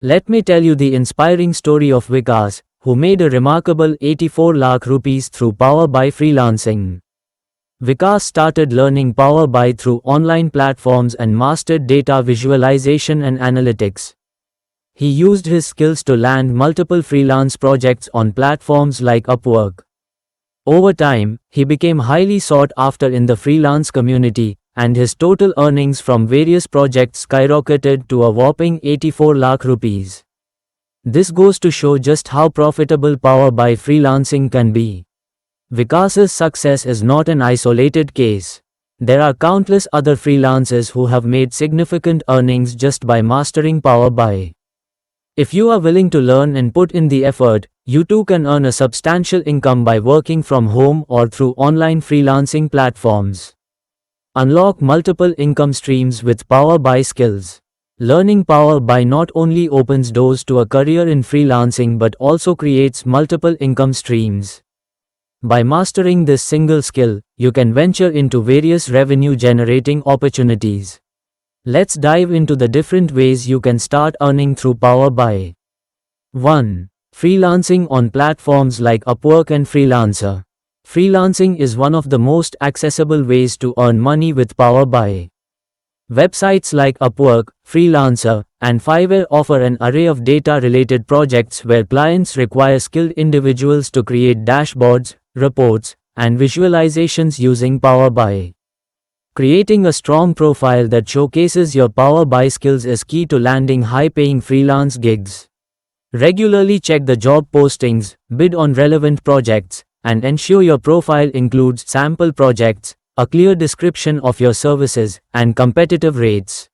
Let me tell you the inspiring story of Vikas, who made a remarkable 84 lakh rupees through Power BI freelancing. Vikas started learning Power BI through online platforms and mastered data visualization and analytics. He used his skills to land multiple freelance projects on platforms like Upwork. Over time, he became highly sought after in the freelance community, and his total earnings from various projects skyrocketed to a whopping 84 lakh rupees. This goes to show just how profitable Power BI freelancing can be. Vikas's success is not an isolated case. There are countless other freelancers who have made significant earnings just by mastering Power BI. If you are willing to learn and put in the effort, you too can earn a substantial income by working from home or through online freelancing platforms. Unlock multiple income streams with Power BI skills. Learning Power BI not only opens doors to a career in freelancing but also creates multiple income streams. By mastering this single skill, you can venture into various revenue-generating opportunities. Let's dive into the different ways you can start earning through Power BI. 1. Freelancing on platforms like Upwork and Freelancer. Freelancing is one of the most accessible ways to earn money with Power BI. Websites like Upwork, Freelancer, and Fiverr offer an array of data-related projects where clients require skilled individuals to create dashboards, reports, and visualizations using Power BI. Creating a strong profile that showcases your Power BI skills is key to landing high-paying freelance gigs. Regularly check the job postings, bid on relevant projects, and ensure your profile includes sample projects, a clear description of your services, and competitive rates.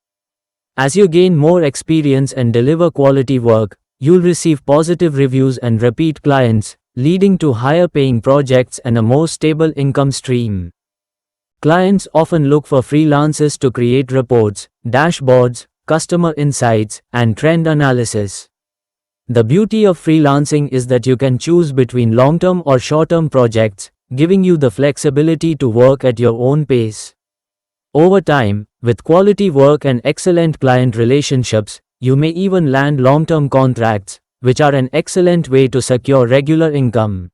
As you gain more experience and deliver quality work, you'll receive positive reviews and repeat clients, leading to higher paying projects and a more stable income stream. Clients often look for freelancers to create reports, dashboards, customer insights, and trend analysis. The beauty of freelancing is that you can choose between long-term or short-term projects, giving you the flexibility to work at your own pace. Over time, with quality work and excellent client relationships, you may even land long-term contracts, which are an excellent way to secure regular income.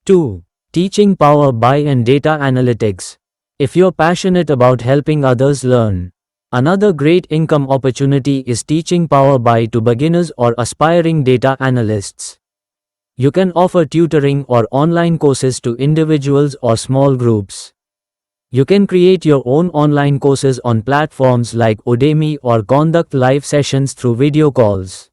2. Teaching Power BI and data analytics. If you're passionate about helping others learn, another great income opportunity is teaching Power BI to beginners or aspiring data analysts. You can offer tutoring or online courses to individuals or small groups. You can create your own online courses on platforms like Udemy or conduct live sessions through video calls.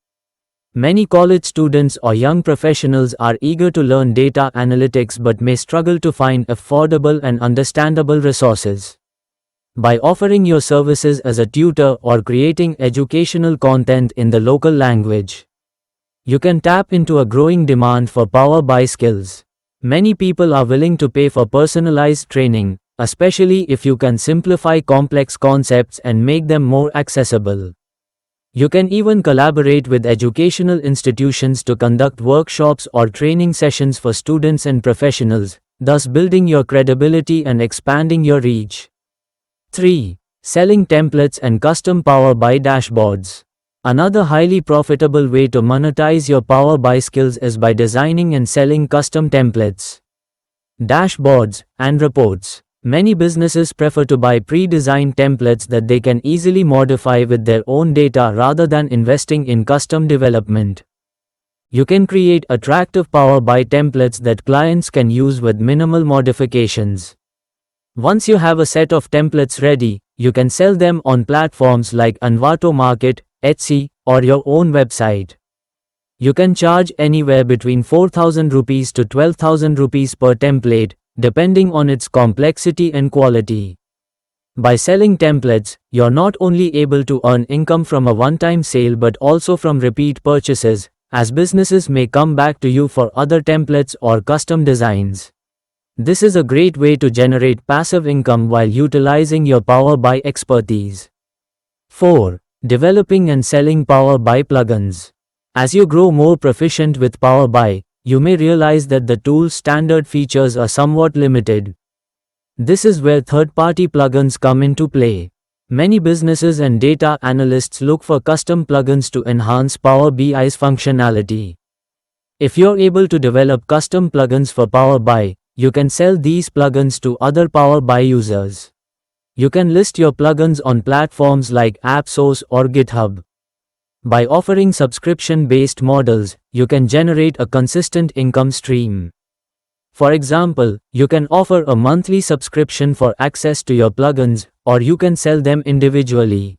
Many college students or young professionals are eager to learn data analytics but may struggle to find affordable and understandable resources. By offering your services as a tutor or creating educational content in the local language, you can tap into a growing demand for Power BI skills. Many people are willing to pay for personalized training, especially if you can simplify complex concepts and make them more accessible. You can even collaborate with educational institutions to conduct workshops or training sessions for students and professionals, thus building your credibility and expanding your reach. 3. Selling templates and custom Power BI dashboards. Another highly profitable way to monetize your Power BI skills is by designing and selling custom templates, dashboards, and reports. Many businesses prefer to buy pre-designed templates that they can easily modify with their own data rather than investing in custom development. You can create attractive Power BI templates that clients can use with minimal modifications. Once you have a set of templates ready, you can sell them on platforms like Envato Market, Etsy, or your own website. You can charge anywhere between 4,000 rupees to 12,000 rupees per template, depending on its complexity and quality. By selling templates, you're not only able to earn income from a one-time sale but also from repeat purchases, as businesses may come back to you for other templates or custom designs. This is a great way to generate passive income while utilizing your Power BI expertise. 4. Developing and selling Power BI plugins. As you grow more proficient with Power BI, you may realize that the tool's standard features are somewhat limited. This is where third-party plugins come into play. Many businesses and data analysts look for custom plugins to enhance Power BI's functionality. If you're able to develop custom plugins for Power BI, you can sell these plugins to other Power BI users. You can list your plugins on platforms like AppSource or GitHub. By offering subscription-based models, you can generate a consistent income stream. For example, you can offer a monthly subscription for access to your plugins, or you can sell them individually.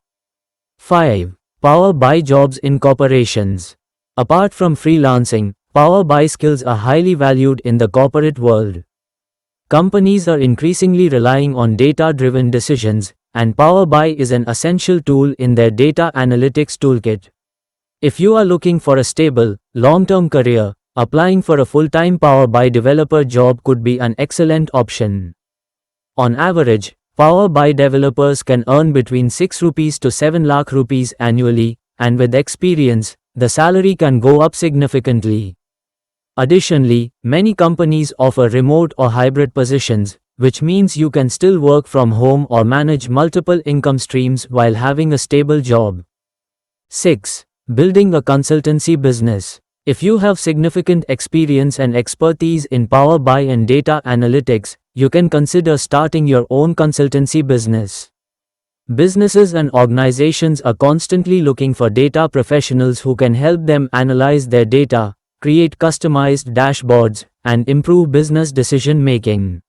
5. Power BI jobs in corporations. Apart from freelancing, Power BI skills are highly valued in the corporate world. Companies are increasingly relying on data-driven decisions, and Power BI is an essential tool in their data analytics toolkit. If you are looking for a stable, long-term career, applying for a full-time Power BI developer job could be an excellent option. On average, Power BI developers can earn between 6 rupees to 7 lakh rupees annually, and with experience, the salary can go up significantly. Additionally, many companies offer remote or hybrid positions, which means you can still work from home or manage multiple income streams while having a stable job. 6. Building a consultancy business. If you have significant experience and expertise in Power BI and data analytics, you can consider starting your own consultancy business. Businesses and organizations are constantly looking for data professionals who can help them analyze their data, create customized dashboards, and improve business decision-making.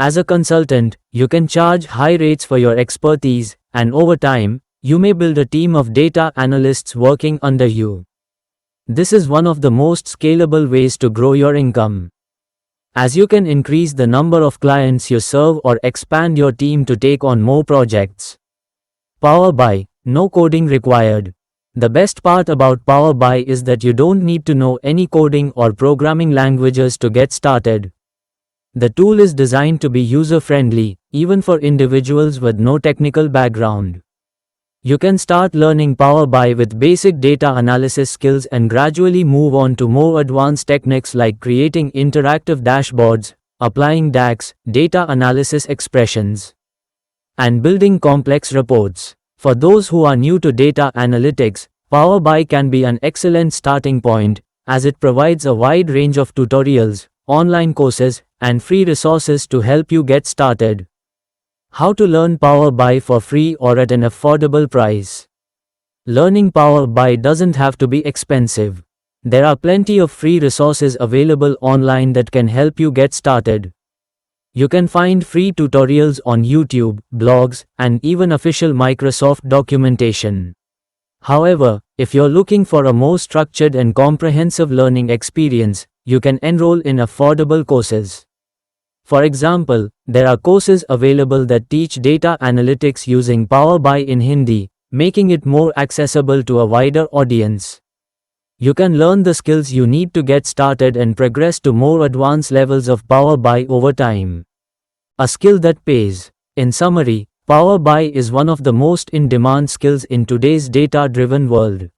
As a consultant, you can charge high rates for your expertise, and over time, you may build a team of data analysts working under you. This is one of the most scalable ways to grow your income, as you can increase the number of clients you serve or expand your team to take on more projects. Power BI, no coding required. The best part about Power BI is that you don't need to know any coding or programming languages to get started. The tool is designed to be user-friendly, even for individuals with no technical background. You can start learning Power BI with basic data analysis skills and gradually move on to more advanced techniques like creating interactive dashboards, applying DAX, data analysis expressions, and building complex reports. For those who are new to data analytics, Power BI can be an excellent starting point, as it provides a wide range of tutorials, online courses, and free resources to help you get started. How to learn Power BI for free or at an affordable price. Learning Power BI doesn't have to be expensive. There are plenty of free resources available online that can help you get started. You can find free tutorials on YouTube, blogs, and even official Microsoft documentation. However, if you're looking for a more structured and comprehensive learning experience, you can enroll in affordable courses. For example, there are courses available that teach data analytics using Power BI in Hindi, making it more accessible to a wider audience. You can learn the skills you need to get started and progress to more advanced levels of Power BI over time. A skill that pays. In summary, Power BI is one of the most in-demand skills in today's data-driven world.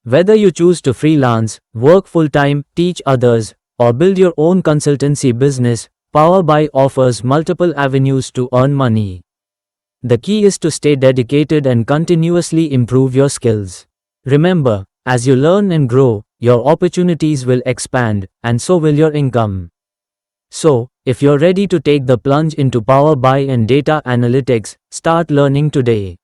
Whether you choose to freelance, work full-time, teach others, or build your own consultancy business, Power BI offers multiple avenues to earn money. The key is to stay dedicated and continuously improve your skills. Remember, as you learn and grow, your opportunities will expand, and so will your income. So, if you're ready to take the plunge into Power BI and data analytics, start learning today.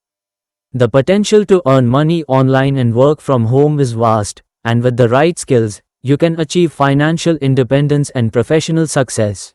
The potential to earn money online and work from home is vast, and with the right skills, you can achieve financial independence and professional success.